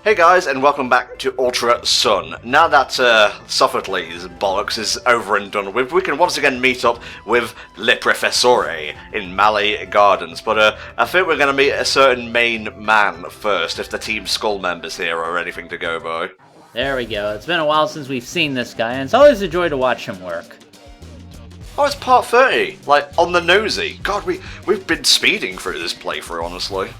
Hey guys, and welcome back to Ultra Sun. Now that Sophocles' bollocks is over and done with, we can once again meet up with Le Professore in Malie Gardens. But I think we're going to meet a certain main man first, if the Team Skull members here are anything to go by. There we go. It's been a while since we've seen this guy, and it's always a joy to watch him work. Oh, it's part 30, like, on the nosy. God, we've been speeding through this playthrough, honestly.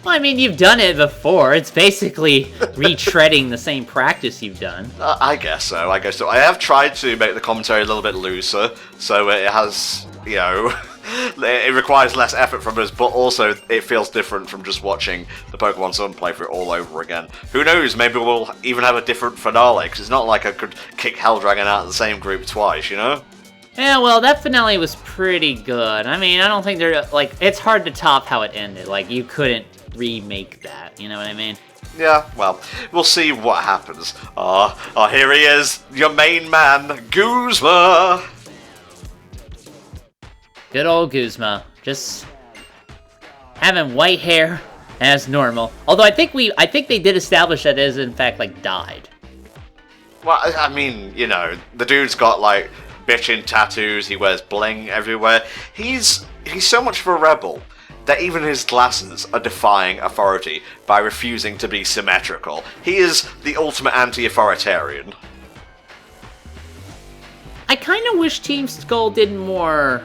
Well, I mean, you've done it before. It's basically retreading the same practice you've done. I guess so, I have tried to make the commentary a little bit looser, so it has, you know, it requires less effort from us, but also it feels different from just watching the Pokemon Sun playthrough all over again. Who knows, maybe we'll even have a different finale, because it's not like I could kick Helldragon out of the same group twice, you know? Yeah, well, that finale was pretty good. I mean, I don't think it's hard to top how it ended. Like, you couldn't remake that, you know what I mean? Yeah, well, we'll see what happens. Here he is, your main man, Guzma! Good old Guzma, just having white hair as normal. Although I think they did establish that it is in fact like dyed. Well, I mean, you know, the dude's got like bitchin' tattoos, he wears bling everywhere. He's so much of a rebel that even his glasses are defying authority by refusing to be symmetrical. He is the ultimate anti-authoritarian. I kind of wish Team Skull did more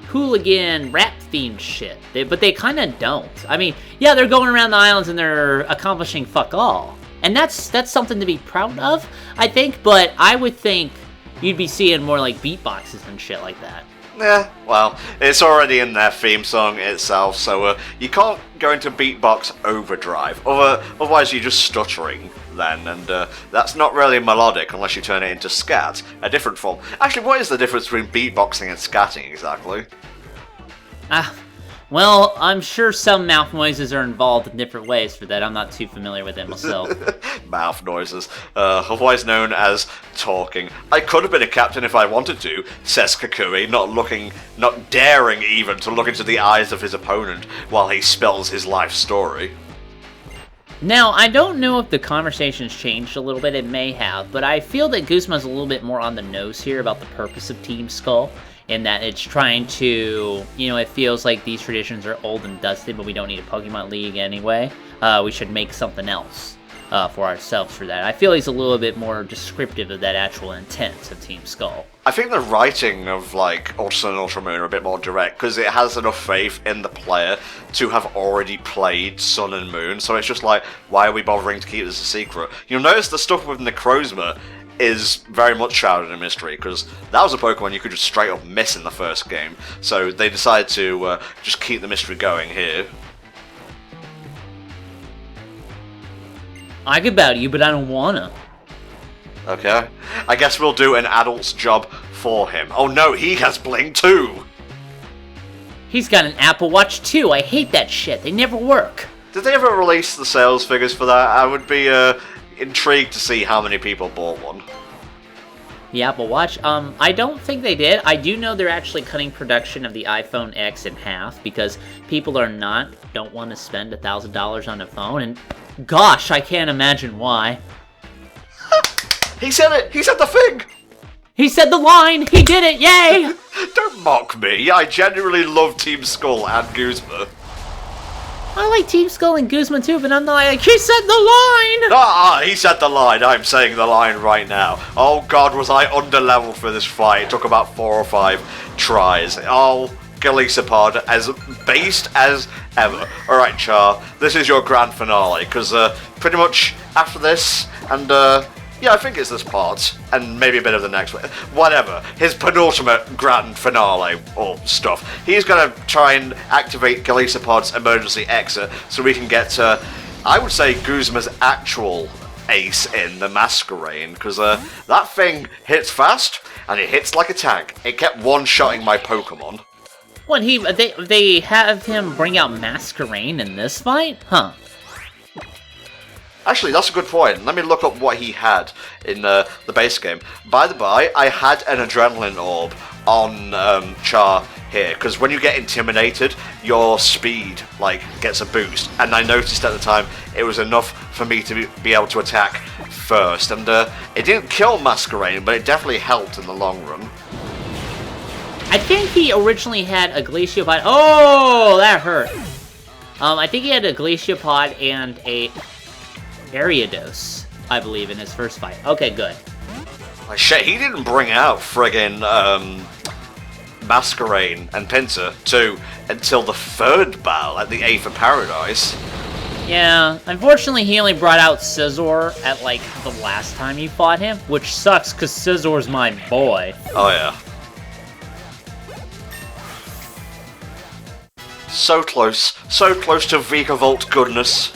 hooligan rap-themed shit, but they kind of don't. I mean, yeah, they're going around the islands and they're accomplishing fuck all. And that's something to be proud of, I think, but I would think you'd be seeing more like beatboxes and shit like that. Yeah, well, it's already in their theme song itself, so you can't go into beatbox overdrive. Otherwise you're just stuttering then, and that's not really melodic unless you turn it into scat, a different form. Actually, what is the difference between beatboxing and scatting exactly? Well, I'm sure some mouth noises are involved in different ways for that. I'm not too familiar with it myself. Mouth noises, otherwise known as talking. I could have been a captain if I wanted to, says Kakuri, not daring even to look into the eyes of his opponent while he spells his life story. Now, I don't know if the conversation's changed a little bit, it may have, but I feel that Guzma's a little bit more on the nose here about the purpose of Team Skull, in that it's trying to, you know, it feels like these traditions are old and dusty, but we don't need a Pokemon League anyway. We should make something else for ourselves for that. I feel he's a little bit more descriptive of that actual intent of Team Skull. I think the writing of, like, Ultra Sun and Ultra Moon are a bit more direct, because it has enough faith in the player to have already played Sun and Moon, so it's just like, why are we bothering to keep this a secret? You'll notice the stuff with Necrozma is very much shrouded in mystery, because that was a Pokemon you could just straight up miss in the first game, so they decided to just keep the mystery going here. I could battle you, but I don't wanna. Okay, I guess we'll do an adult's job for him. Oh no, he has bling too! He's got an Apple Watch too. I hate that shit. They never work. Did they ever release the sales figures for that? I would be intrigued to see how many people bought one. The Apple Watch? I don't think they did. I do know they're actually cutting production of the iPhone X in half because people don't want to spend $1,000 on a phone, and gosh, I can't imagine why. He said it! He said the thing! He said the line! He did it! Yay! Don't mock me. I genuinely love Team Skull and Guzma. I like Team Skull and Guzma too, but I'm not like, he said the line! He said the line. I'm saying the line right now. Oh god, was I under-leveled for this fight. It took about 4 or 5 tries. Oh, Golisopod, as based as ever. Alright, Char, this is your grand finale, because pretty much after this, and yeah, I think it's this part, and maybe a bit of the next one. Whatever. His penultimate grand finale, or stuff. He's going to try and activate Golisopod's emergency exit, so we can get, I would say, Guzma's actual ace in, the Masquerain, because that thing hits fast, and it hits like a tank. It kept one-shotting my Pokemon. What, they have him bring out Masquerain in this fight? Huh. Actually, that's a good point. Let me look up what he had in the base game. By the by, I had an adrenaline orb on Char here, because when you get intimidated, your speed gets a boost, and I noticed at the time it was enough for me to be able to attack first, and it didn't kill Masquerain, but it definitely helped in the long run. I think he originally had a Glaciopod. Oh, that hurt. I think he had a Glaciopod and a Ariados, I believe, in his first fight. Okay, good. Shit, he didn't bring out friggin' Masquerain and Pincer too until the third battle at the Aether Paradise. Yeah, unfortunately he only brought out Scizor at the last time you fought him, which sucks because Scizor's my boy. Oh yeah. So close to Vikavolt goodness.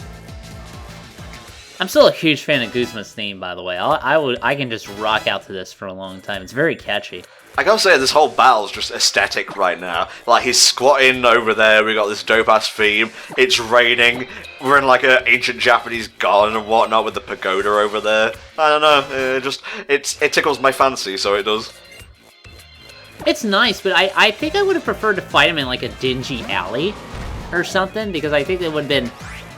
I'm still a huge fan of Guzma's theme, by the way. I can just rock out to this for a long time. It's very catchy. I gotta say, this whole battle's just aesthetic right now. He's squatting over there, we got this dope-ass theme, it's raining, we're in an ancient Japanese garden and whatnot with the pagoda over there. I don't know, it tickles my fancy, so it does. It's nice, but I think I would have preferred to fight him in a dingy alley or something, because I think it would have been...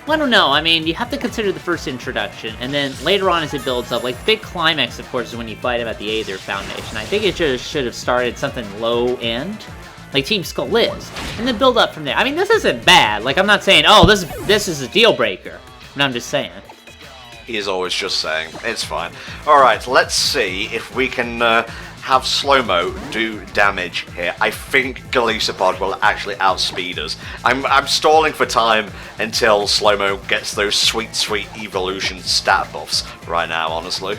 I don't know, I mean, you have to consider the first introduction, and then later on as it builds up, the big climax, of course, is when you fight him at the Aether Foundation. I think it should have started something low-end, like Team Skull is, and then build up from there. I mean, this isn't bad, I'm not saying, oh, this is a deal-breaker, but I'm just saying. He is always just saying, it's fine. Alright, let's see if we can have Slow-Mo do damage here. I think Golisopod will actually outspeed us. I'm stalling for time until Slow-Mo gets those sweet, sweet evolution stat buffs right now, honestly.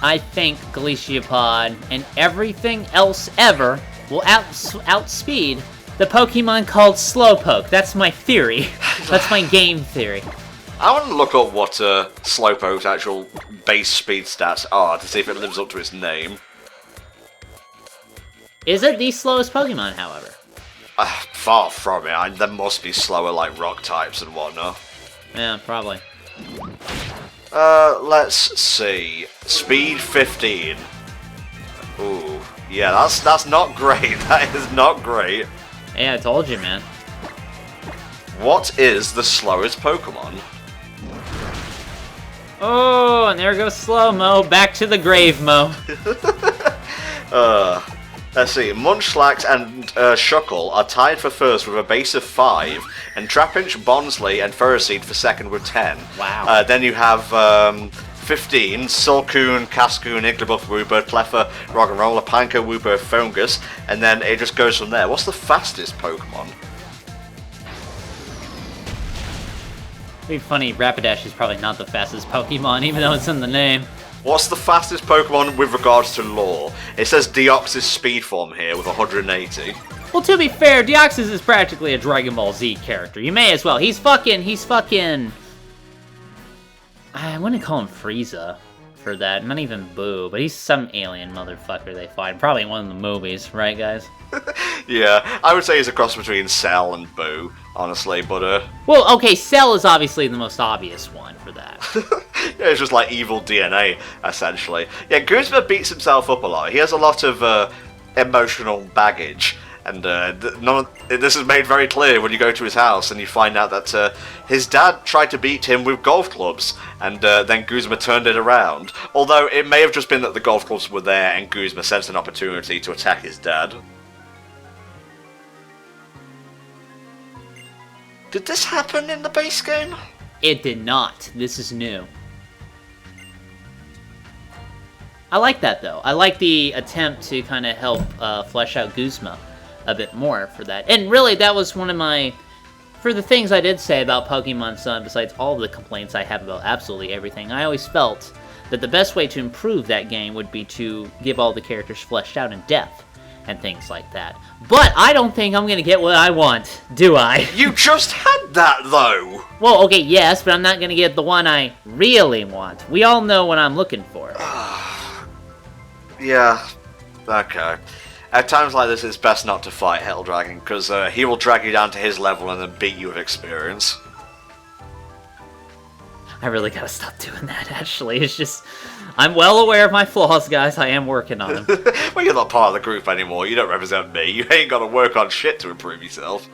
I think Golisopod and everything else ever will outspeed the Pokemon called Slowpoke. That's my theory. That's my game theory. I want to look up what Slowpoke's actual base speed stats are to see if it lives up to its name. Is it the slowest Pokemon, however? Far from it. There must be slower rock types and whatnot. Yeah, probably. Let's see. Speed 15. Ooh, yeah, that's not great. That is not great. Yeah, I told you, man. What is the slowest Pokemon? Oh, and there goes Slow-Mo, back to the grave, Mo. Let's see, Munchlax and Shuckle are tied for first with a base of 5, and Trapinch, Bonsly, and Ferroseed for second with 10. Wow. Then you have 15, Silcoon, Cascoon, Igglybuff, Wooper, Cleffa, Roggenrola, Panko, Wooper, Fungus, and then it just goes from there. What's the fastest Pokemon? It'd be funny, Rapidash is probably not the fastest Pokemon, even though it's in the name. What's the fastest Pokemon with regards to lore? It says Deoxys speed form here with 180. Well, to be fair, Deoxys is practically a Dragon Ball Z character. You may as well. He's fucking... I wouldn't call him Frieza for that. Not even Boo, but he's some alien motherfucker they find. Probably in one of the movies, right, guys? Yeah, I would say he's a cross between Cell and Boo, honestly, but Well, okay, Cell is obviously the most obvious one for that. yeah, it's just evil DNA, essentially. Yeah, Guzma beats himself up a lot. He has a lot of emotional baggage, and this is made very clear when you go to his house and you find out that his dad tried to beat him with golf clubs, and then Guzma turned it around. Although it may have just been that the golf clubs were there and Guzma sensed an opportunity to attack his dad. Did this happen in the base game? It did not. This is new. I like that, though. I like the attempt to kind of help flesh out Guzma a bit more for that. And really, that was one of my... For the things I did say about Pokemon Sun, besides all of the complaints I have about absolutely everything, I always felt that the best way to improve that game would be to give all the characters fleshed out in depth and things like that. But I don't think I'm gonna get what I want, do I? You just had that, though! Well, okay, yes, but I'm not gonna get the one I really want. We all know what I'm looking for. Yeah, okay. At times like this, it's best not to fight Hell Dragon, because he will drag you down to his level and then beat you with experience. I really gotta stop doing that, actually. It's just... I'm well aware of my flaws, guys. I am working on them. Well, you're not part of the group anymore. You don't represent me. You ain't got to work on shit to improve yourself.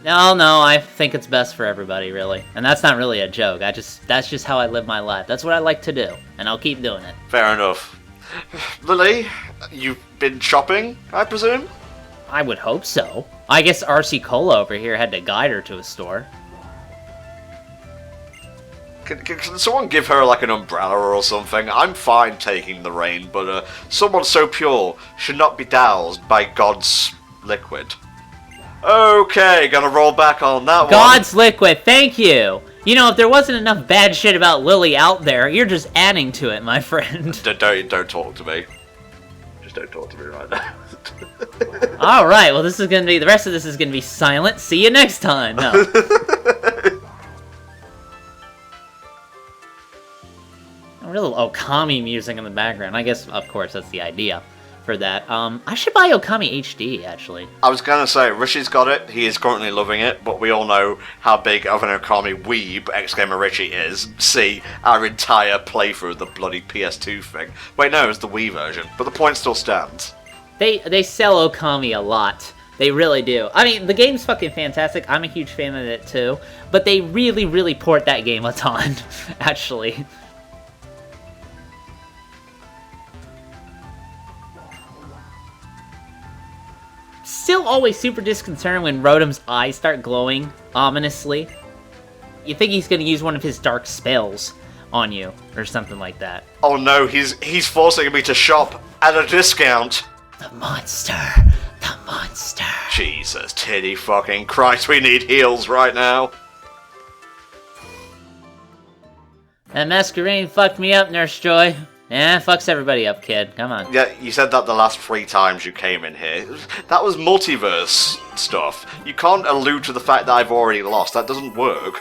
No, I think it's best for everybody, really. And that's not really a joke. That's just how I live my life. That's what I like to do. And I'll keep doing it. Fair enough. Lillie, you've been shopping, I presume? I would hope so. I guess RC Cola over here had to guide her to a store. Can someone give her, like, an umbrella or something? I'm fine taking the rain, but someone so pure should not be doused by God's liquid. Okay, gotta roll back on that one. God's liquid, thank you! You know, if there wasn't enough bad shit about Lillie out there, you're just adding to it, my friend. Don't talk to me. Just don't talk to me right now. Alright, well this is gonna be, the rest of this is gonna be silent. See you next time. No. A real Okami music in the background. I guess, of course, that's the idea for that. I should buy Okami HD, actually. I was gonna say, Rishi's got it, he is currently loving it, but we all know how big of an Okami weeb X-Gamer Richie is. See, our entire playthrough of the bloody PS2 thing. Wait, no, it's the Wii version, but the point still stands. They sell Okami a lot. They really do. I mean, the game's fucking fantastic. I'm a huge fan of it, too. But they really, really port that game a ton, actually. Still always super disconcerted when Rotom's eyes start glowing ominously. You think he's gonna use one of his dark spells on you, or something like that. Oh no, he's forcing me to shop at a discount. The monster! The monster! Jesus, titty fucking Christ, we need heals right now. That masquerade fucked me up, Nurse Joy. Yeah, fucks everybody up, kid. Come on. Yeah, you said that the last 3 times you came in here. That was multiverse stuff. You can't allude to the fact that I've already lost. That doesn't work.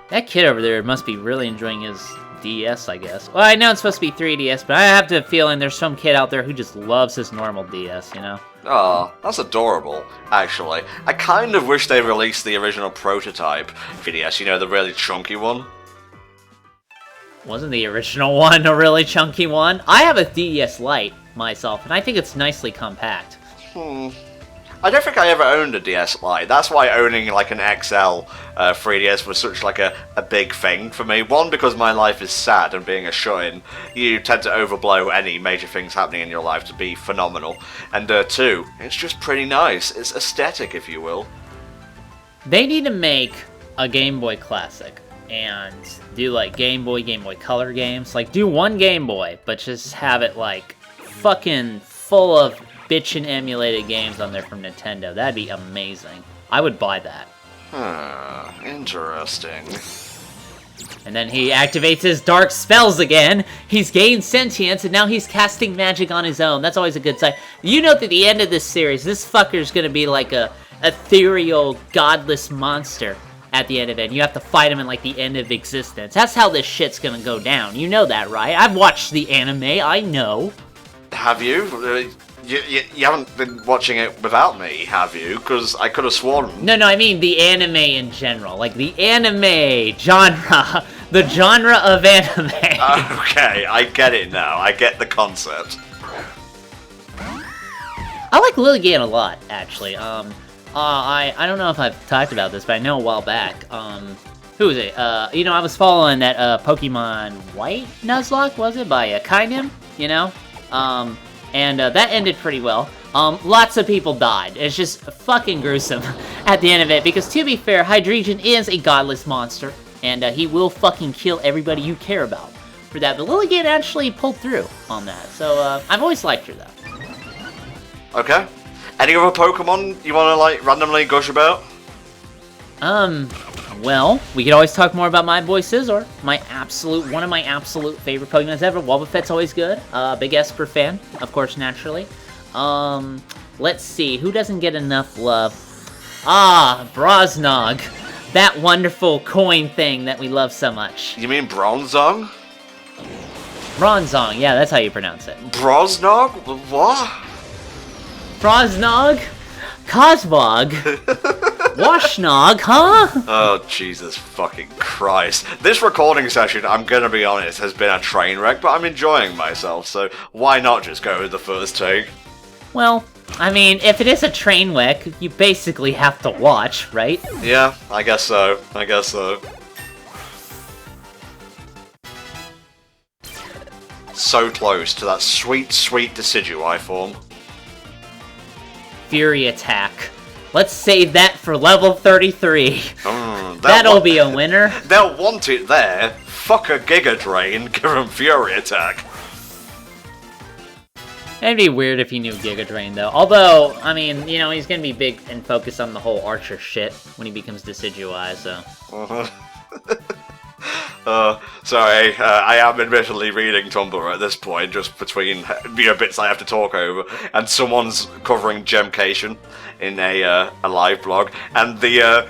That kid over there must be really enjoying his DS, I guess. Well, I know it's supposed to be 3DS, but I have the feeling there's some kid out there who just loves his normal DS, you know? Aw, that's adorable, actually. I kind of wish they released the original prototype 3DS, you know, the really chunky one. Wasn't the original one a really chunky one? I have a DS Lite myself, and I think it's nicely compact. I don't think I ever owned a DS Lite. That's why owning like an XL 3DS was such like a big thing for me. One, because my life is sad and being a shut-in, you tend to overblow any major things happening in your life to be phenomenal. And 2, it's just pretty nice. It's aesthetic, if you will. They need to make a Game Boy Classic and do like Game Boy Color games. Like do one Game Boy, but just have it like fucking full of bitchin' emulated games on there from Nintendo. That'd be amazing. I would buy that. Interesting. And then he activates his dark spells again. He's gained sentience, and now he's casting magic on his own. That's always a good sign. You know that at the end of this series, this fucker's gonna be like a ethereal, godless monster at the end of it. And you have to fight him in like the end of existence. That's how this shit's gonna go down. You know that, right? I've watched the anime. I know. Have you? You haven't been watching it without me, have you? Because I could have sworn... No, I mean the anime in general. Like, the anime genre. The genre of anime. Okay, I get it now. I get the concept. I like Lillie a lot, actually. I don't know if I've talked about this, but I know a while back. Who was it? You know, I was following that Pokemon White Nuzlocke, was it? By Kainim, you know? And that ended pretty well. Lots of people died. It's just fucking gruesome at the end of it, because to be fair, Hydreigon is a godless monster, and he will fucking kill everybody you care about for that. But Lillie actually pulled through on that, so I've always liked her, though. Okay. Any other Pokemon you want to, like, randomly gush about? Well, we could always talk more about my boy Scizor. One of my absolute favorite Pokemons ever. Wobbuffet's always good. Big Esper fan, of course, naturally. Let's see, who doesn't get enough love? Brosnog. That wonderful coin thing that we love so much. You mean Bronzong? Bronzong, yeah, that's how you pronounce it. Brosnog? What? Brosnog? Cosmog? Washnog, huh? Oh, Jesus fucking Christ. This recording session, I'm gonna be honest, has been a train wreck, but I'm enjoying myself, so why not just go with the first take? Well, I mean, if it is a train wreck, you basically have to watch, right? Yeah, I guess so. So close to that sweet, sweet Decidueye form. Fury Attack. Let's save that for level 33. That'll be a winner. They'll want it there. Fuck a Giga Drain, give him Fury Attack. It'd be weird if he knew Giga Drain, though. Although, I mean, you know, he's gonna be big and focused on the whole Archer shit when he becomes Decidueye, so... Sorry, I am admittedly reading Tumblr at this point, just between bits I have to talk over, and someone's covering Gemcation in a live blog, and the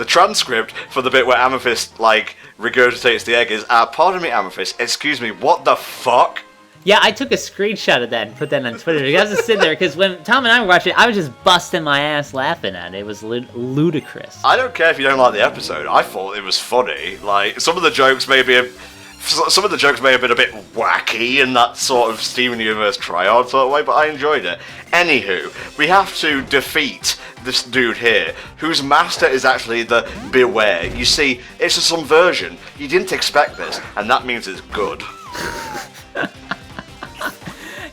transcript for the bit where Amethyst, like, regurgitates the egg is, pardon me, Amethyst, excuse me, what the fuck? Yeah, I took a screenshot of that and put that on Twitter. You guys just sit there, because when Tom and I were watching it, I was just busting my ass laughing at it. It was ludicrous. I don't care if you don't like the episode. I thought it was funny. Like, some of the jokes may have been a bit wacky in that sort of Steven Universe tryhard sort of way, but I enjoyed it. Anywho, we have to defeat this dude here, whose master is actually the Beware. You see, it's a subversion. You didn't expect this, and that means it's good.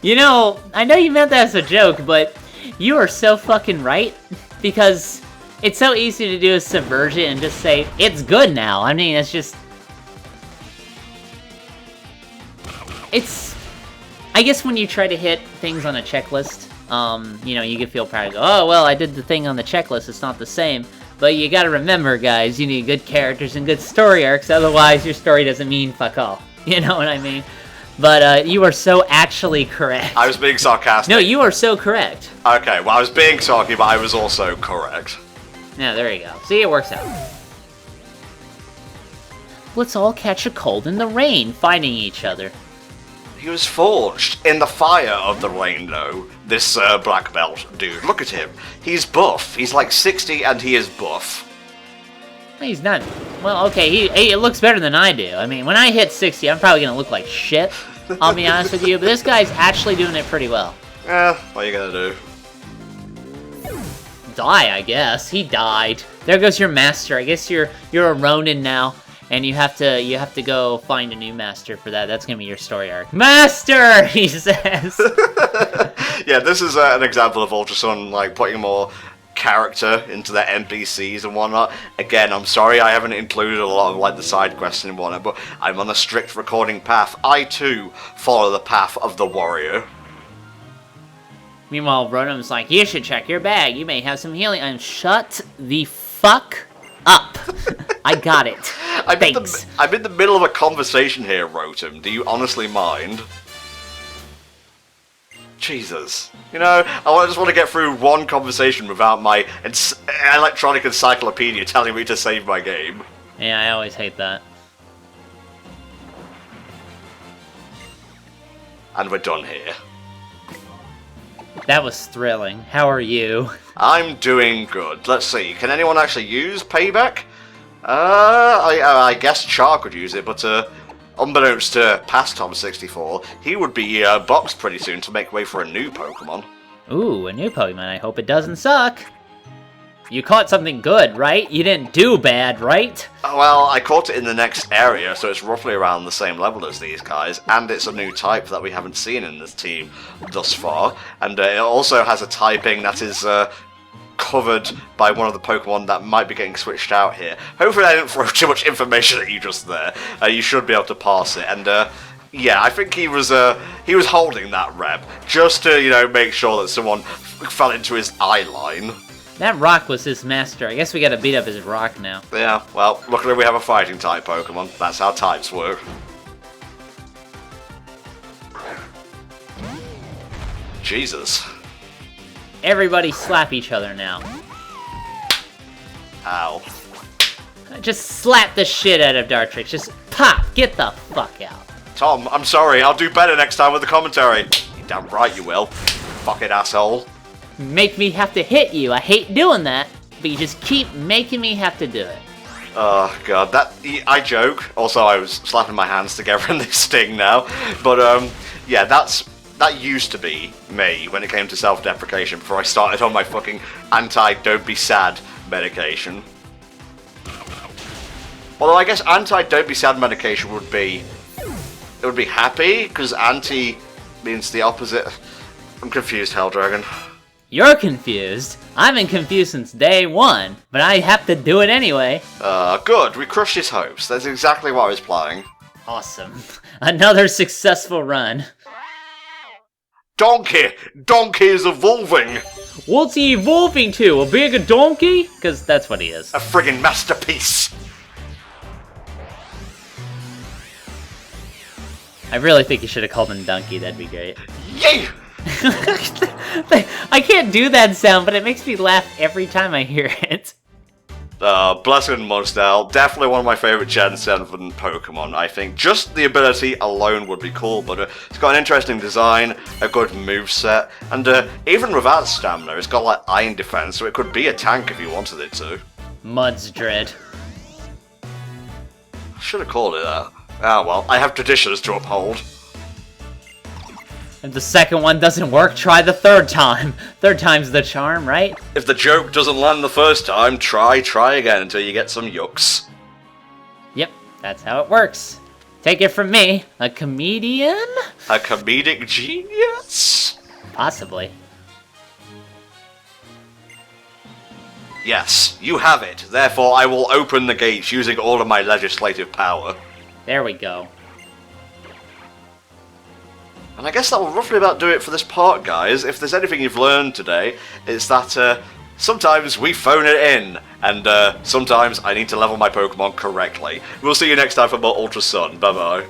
You know, I know you meant that as a joke, but you are so fucking right, because it's so easy to do a subversion and just say, it's good now. I mean, it's just... It's... I guess when you try to hit things on a checklist, you know, you can feel proud and go, oh, well, I did the thing on the checklist, it's not the same. But you gotta remember, guys, you need good characters and good story arcs, otherwise your story doesn't mean fuck all. You know what I mean? But you are so actually correct. I was being sarcastic. No, you are so correct. Okay, well, I was being sarky, but I was also correct. Yeah, there you go. See, it works out. Let's all catch a cold in the rain, fighting each other. He was forged in the fire of the rain, though. This black belt dude. Look at him. He's buff. He's like 60 and he is buff. He's not... Well, okay, he looks better than I do. I mean, when I hit 60, I'm probably gonna look like shit. I'll be honest with you, but this guy's actually doing it pretty well. What are you gonna do? Die, I guess. He died. There goes your master. I guess you're a Ronin now, and you have to go find a new master for that. That's gonna be your story arc. Master, he says. Yeah, this is an example of Ultra Sun like putting more character into their NPCs and whatnot. Again, I'm sorry I haven't included a lot of like the side quests and whatnot, but I'm on a strict recording path. I too follow the path of the warrior. Meanwhile, Ronom's like, you should check your bag. You may have some healing. And shut the fuck up. I got it. Thanks. I'm in the middle of a conversation here, Rotom. Do you honestly mind? Jesus. You know, I just want to get through one conversation without my electronic encyclopedia telling me to save my game. Yeah, I always hate that. And we're done here. That was thrilling. How are you? I'm doing good. Let's see, can anyone actually use Payback? I guess Char could use it, but unbeknownst to past Tom 64, he would be boxed pretty soon to make way for a new Pokemon. Ooh, a new Pokemon. I hope it doesn't suck. You caught something good, right? You didn't do bad, right? Well, I caught it in the next area, so it's roughly around the same level as these guys, and it's a new type that we haven't seen in this team thus far, and it also has a typing that is covered by one of the Pokemon that might be getting switched out here. Hopefully I didn't throw too much information at you just there. You should be able to parse it, and yeah, I think he was holding that rep just to, you know, make sure that someone fell into his eye line. That rock was his master. I guess we gotta beat up his rock now. Yeah, well, luckily we have a fighting type Pokemon. That's how types work. Jesus. Everybody slap each other now. Ow. Just slap the shit out of Dartrix. Just pop! Get the fuck out. Tom, I'm sorry. I'll do better next time with the commentary. You're damn right you will. Fucking asshole. Make me have to hit you. I hate doing that. but you just keep making me have to do it. Oh god, I joke. Also, I was slapping my hands together in this sting now. But yeah, that used to be me when it came to self-deprecation before I started on my fucking anti-don't be sad medication. Although I guess anti-don't be sad medication would be happy, because anti means the opposite. I'm confused, Helldragon. You're confused. I've been confused since day one, but I have to do it anyway. Good. We crushed his hopes. That's exactly what I was planning. Awesome. Another successful run. Donkey! Donkey is evolving! What's he evolving to? A big donkey? Because that's what he is. A friggin' masterpiece! I really think you should have called him Donkey. That'd be great. Yay! I can't do that sound, but it makes me laugh every time I hear it. Blessing Mudsdale, definitely one of my favourite Gen 7 Pokemon, I think. Just the ability alone would be cool, but it's got an interesting design, a good moveset, and even without stamina, it's got like iron defense, so it could be a tank if you wanted it to. Mudsdale. Should have called it that. Ah well, I have traditions to uphold. If the second one doesn't work, try the third time. Third time's the charm, right? If the joke doesn't land the first time, try again until you get some yucks. Yep, that's how it works. Take it from me, a comedian? A comedic genius? Possibly. Yes, you have it. Therefore, I will open the gates using all of my legislative power. There we go. And I guess that will roughly about do it for this part, guys. If there's anything you've learned today, it's that sometimes we phone it in, and sometimes I need to level my Pokemon correctly. We'll see you next time for more Ultra Sun. Bye-bye.